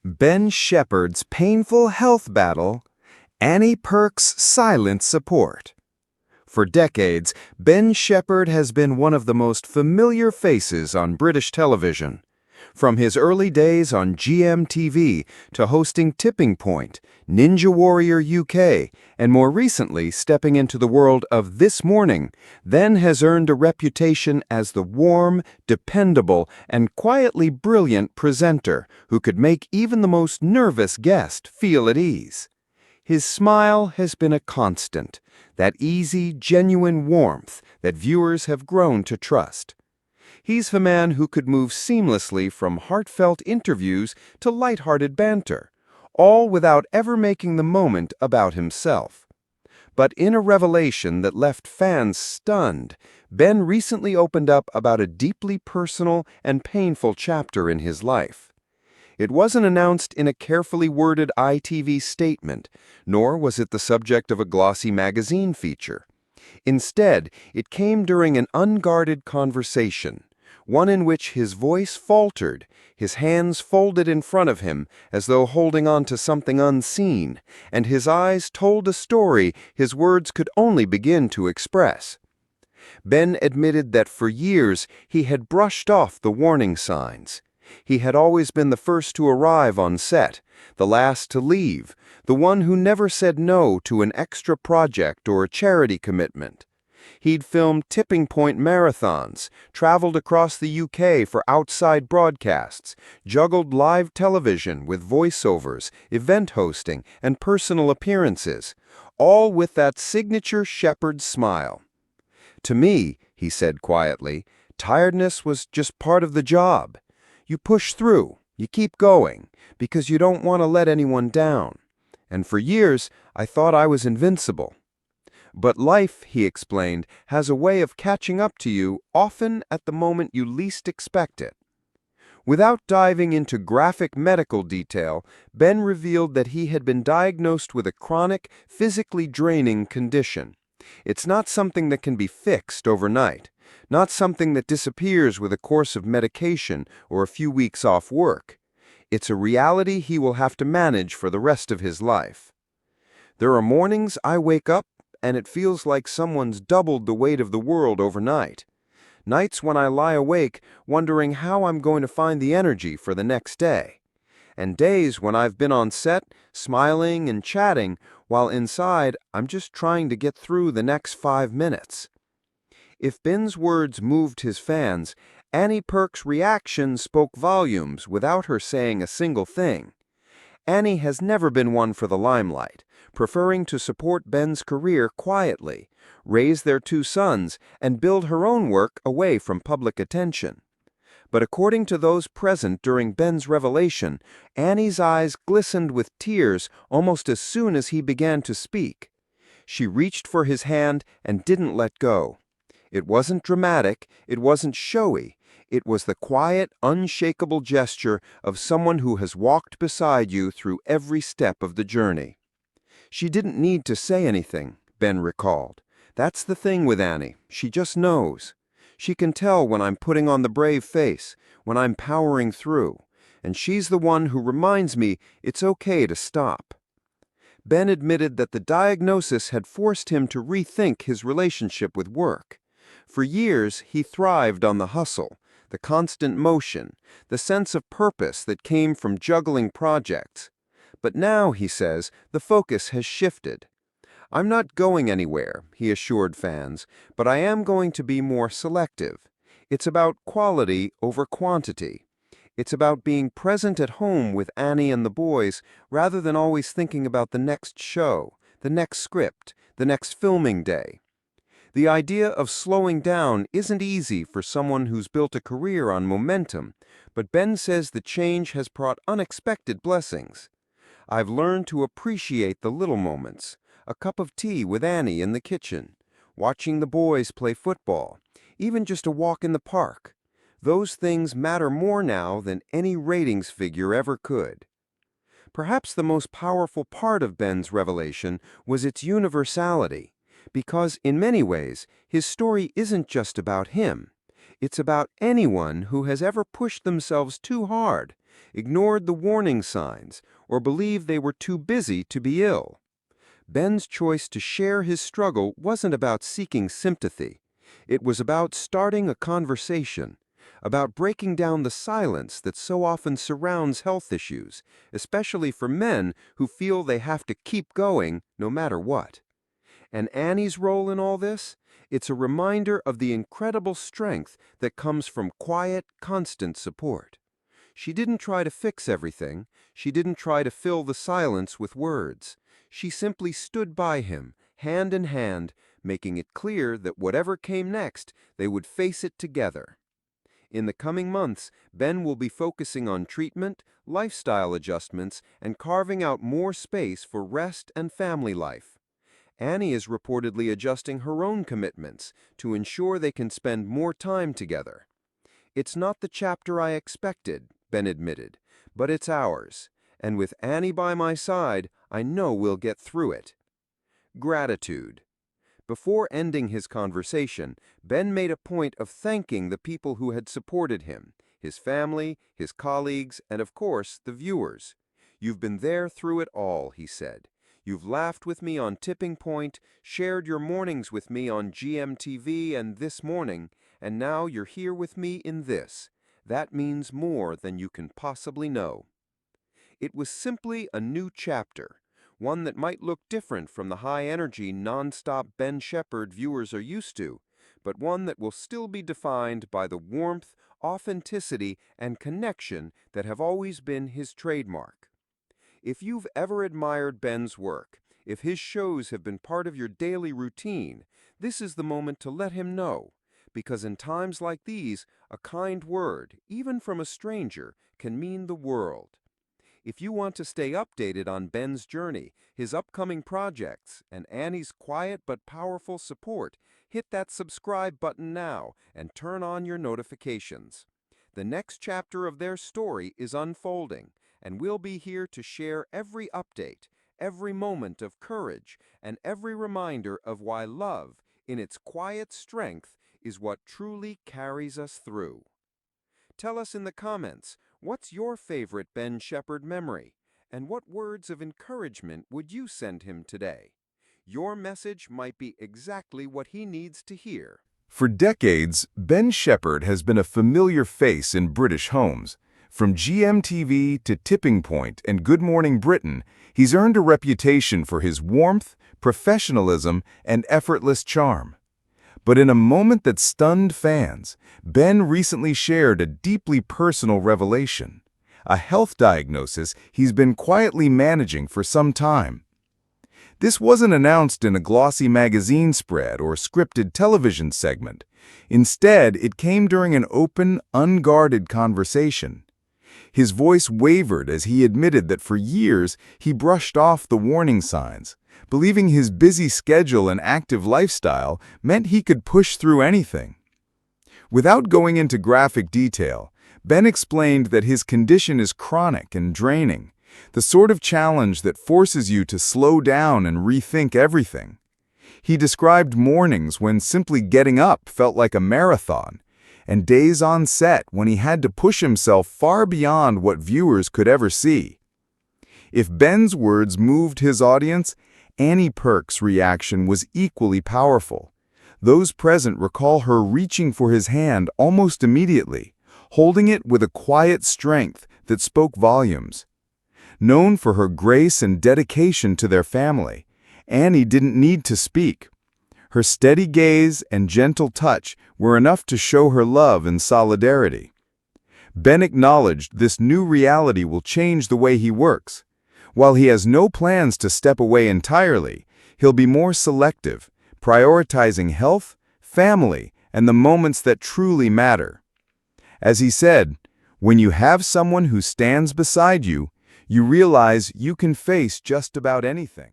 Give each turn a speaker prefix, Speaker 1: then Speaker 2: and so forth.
Speaker 1: Ben Shephard's painful health battle, Annie Perk's silent support. For decades, Ben Shephard has been one of the most familiar faces on British television. From his early days on GMTV to hosting Tipping Point, Ninja Warrior UK, and more recently stepping into the world of This Morning, Ben has earned a reputation as the warm, dependable, and quietly brilliant presenter who could make even the most nervous guest feel at ease. His smile has been a constant, that easy, genuine warmth that viewers have grown to trust. He's the man who could move seamlessly from heartfelt interviews to lighthearted banter, all without ever making the moment about himself. But in a revelation that left fans stunned, Ben recently opened up about a deeply personal and painful chapter in his life. It wasn't announced in a carefully worded ITV statement, nor was it the subject of a glossy magazine feature. Instead, it came during an unguarded conversation, one in which his voice faltered, his hands folded in front of him as though holding on to something unseen, and his eyes told a story his words could only begin to express. Ben admitted that for years he had brushed off the warning signs. He had always been the first to arrive on set, the last to leave, the one who never said no to an extra project or a charity commitment. He'd filmed Tipping Point marathons, traveled across the UK for outside broadcasts, juggled live television with voiceovers, event hosting, and personal appearances, all with that signature Shephard smile. "To me," he said quietly, "tiredness was just part of the job. You push through, you keep going, because you don't want to let anyone down. And for years, I thought I was invincible. But life," he explained, "has a way of catching up to you, often at the moment you least expect it." Without diving into graphic medical detail, Ben revealed that he had been diagnosed with a chronic, physically draining condition. It's not something that can be fixed overnight, not something that disappears with a course of medication or a few weeks off work. It's a reality he will have to manage for the rest of his life. "There are mornings I wake up and it feels like someone's doubled the weight of the world overnight. Nights when I lie awake wondering how I'm going to find the energy for the next day. And days when I've been on set, smiling and chatting, while inside I'm just trying to get through the next 5 minutes." If Ben's words moved his fans, Annie Perk's reaction spoke volumes without her saying a single thing. Annie has never been one for the limelight, preferring to support Ben's career quietly, raise their 2 sons, and build her own work away from public attention. But according to those present during Ben's revelation, Annie's eyes glistened with tears almost as soon as he began to speak. She reached for his hand and didn't let go. It wasn't dramatic, it wasn't showy. It was the quiet, unshakable gesture of someone who has walked beside you through every step of the journey. She didn't need to say anything, Ben recalled. That's the thing with Annie, she just knows. She can tell when I'm putting on the brave face, when I'm powering through, and she's the one who reminds me it's okay to stop. Ben admitted that the diagnosis had forced him to rethink his relationship with work. For years, he thrived on the hustle, the constant motion, the sense of purpose that came from juggling projects. But now, he says, the focus has shifted. "I'm not going anywhere," he assured fans, "but I am going to be more selective. It's about quality over quantity. It's about being present at home with Annie and the boys rather than always thinking about the next show, the next script, the next filming day." The idea of slowing down isn't easy for someone who's built a career on momentum, but Ben says the change has brought unexpected blessings. "I've learned to appreciate the little moments, a cup of tea with Annie in the kitchen, watching the boys play football, even just a walk in the park. Those things matter more now than any ratings figure ever could." Perhaps the most powerful part of Ben's revelation was its universality. Because in many ways, his story isn't just about him. It's about anyone who has ever pushed themselves too hard, ignored the warning signs, or believed they were too busy to be ill. Ben's choice to share his struggle wasn't about seeking sympathy. It was about starting a conversation, about breaking down the silence that so often surrounds health issues, especially for men who feel they have to keep going no matter what. And Annie's role in all this? It's a reminder of the incredible strength that comes from quiet, constant support. She didn't try to fix everything. She didn't try to fill the silence with words. She simply stood by him, hand in hand, making it clear that whatever came next, they would face it together. In the coming months, Ben will be focusing on treatment, lifestyle adjustments, and carving out more space for rest and family life. Annie is reportedly adjusting her own commitments to ensure they can spend more time together. "It's not the chapter I expected," Ben admitted, "but it's ours. And with Annie by my side, I know we'll get through it." Gratitude. Before ending his conversation, Ben made a point of thanking the people who had supported him, his family, his colleagues, and of course, the viewers. "You've been there through it all," he said. "You've laughed with me on Tipping Point, shared your mornings with me on GMTV and This Morning, and now you're here with me in this. That means more than you can possibly know." It was simply a new chapter, one that might look different from the high-energy, non-stop Ben Shephard viewers are used to, but one that will still be defined by the warmth, authenticity, and connection that have always been his trademark. If you've ever admired Ben's work, if his shows have been part of your daily routine, this is the moment to let him know, because in times like these, a kind word, even from a stranger, can mean the world. If you want to stay updated on Ben's journey, his upcoming projects, and Annie's quiet but powerful support, hit that subscribe button now and turn on your notifications. The next chapter of their story is unfolding, and we'll be here to share every update, every moment of courage, and every reminder of why love, in its quiet strength, is what truly carries us through. Tell us in the comments, what's your favorite Ben Shephard memory? And what words of encouragement would you send him today? Your message might be exactly what he needs to hear.
Speaker 2: For decades, Ben Shephard has been a familiar face in British homes. From GMTV to Tipping Point and Good Morning Britain, he's earned a reputation for his warmth, professionalism, and effortless charm. But in a moment that stunned fans, Ben recently shared a deeply personal revelation, a health diagnosis he's been quietly managing for some time. This wasn't announced in a glossy magazine spread or scripted television segment. Instead, it came during an open, unguarded conversation. His voice wavered as he admitted that for years he brushed off the warning signs, believing his busy schedule and active lifestyle meant he could push through anything. Without going into graphic detail, Ben explained that his condition is chronic and draining, the sort of challenge that forces you to slow down and rethink everything. He described mornings when simply getting up felt like a marathon, and days on set when he had to push himself far beyond what viewers could ever see. If Ben's words moved his audience, Annie Perk's reaction was equally powerful. Those present recall her reaching for his hand almost immediately, holding it with a quiet strength that spoke volumes. Known for her grace and dedication to their family, Annie didn't need to speak. Her steady gaze and gentle touch were enough to show her love and solidarity. Ben acknowledged this new reality will change the way he works. While he has no plans to step away entirely, he'll be more selective, prioritizing health, family, and the moments that truly matter. As he said, "When you have someone who stands beside you, you realize you can face just about anything."